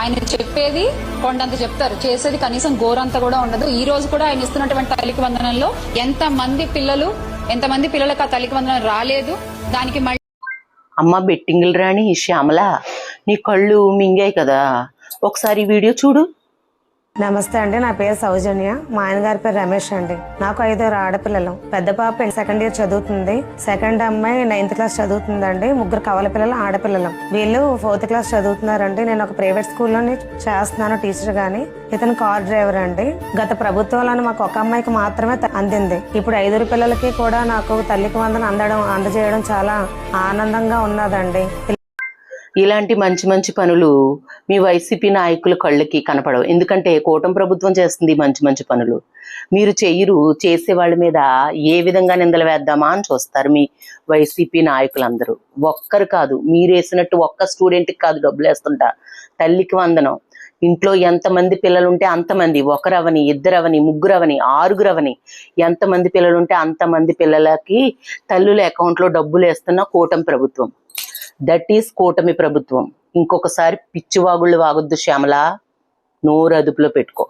ఆయన చెప్పేది కొండంత చెప్తారు, చేసేది కనీసం గోరంత కూడా ఉండదు. ఈ రోజు కూడా ఆయన ఇస్తున్నటువంటి తల్లికి వందనంలో ఎంతమంది పిల్లలకు ఆ తల్లికి వందనం రాలేదు. దానికి మళ్ళీ అమ్మ బెట్టింగులు రాణి శ్యామల, నీ కళ్ళు మింగాయి కదా, ఒకసారి వీడియో చూడు. నమస్తే అండి, నా పేరు సౌజన్య. మా ఆయన గారి పేరు రమేష్ అండి. నాకు 5 ఆడపిల్లలు. పెద్ద పాప 2nd ఇయర్ చదువుతుంది, సెకండ్ అమ్మాయి 9th క్లాస్ చదువుతుందండి. 3 కవల పిల్లలు ఆడపిల్లలు. వీళ్ళు 4th క్లాస్ చదువుతున్నారండి. నేను ఒక ప్రైవేట్ స్కూల్లోనే చేస్తున్నాను టీచర్ గాని. ఇతను కార్ డ్రైవర్ అండి. గత ప్రభుత్వంలోనే మాకు ఒక అమ్మాయికి మాత్రమే అందింది. ఇప్పుడు 5 పిల్లలకి కూడా నాకు తల్లికి వందనం అందజేయడం చాలా ఆనందంగా ఉన్నదండి. ఇలాంటి మంచి మంచి పనులు మీ వైసీపీ నాయకుల కళ్ళకి కనపడవు. ఎందుకంటే కూటమి ప్రభుత్వం చేస్తుంది మంచి మంచి పనులు, మీరు చెయ్యరు. చేసే వాళ్ళ మీద ఏ విధంగా నిందలు వేద్దామా అని చూస్తారు మీ వైసీపీ నాయకులందరూ. ఒక్కరు కాదు, మీరు వేసినట్టు ఒక్క స్టూడెంట్కి కాదు డబ్బులు వేస్తుంటా. తల్లికి వందనం ఇంట్లో ఎంతమంది పిల్లలుంటే అంతమంది, 1 అవని 2 అవని 3 అవని 6 అవని, ఎంతమంది పిల్లలుంటే అంతమంది పిల్లలకి తల్లుల అకౌంట్లో డబ్బులు వేస్తున్న కూటమి ప్రభుత్వం. దట్ ఈస్ కూటమి ప్రభుత్వం. ఇంకొకసారి పిచ్చివాగుళ్ళు వాగొద్దు శ్యామల, నోరు అదుపులో పెట్టుకో.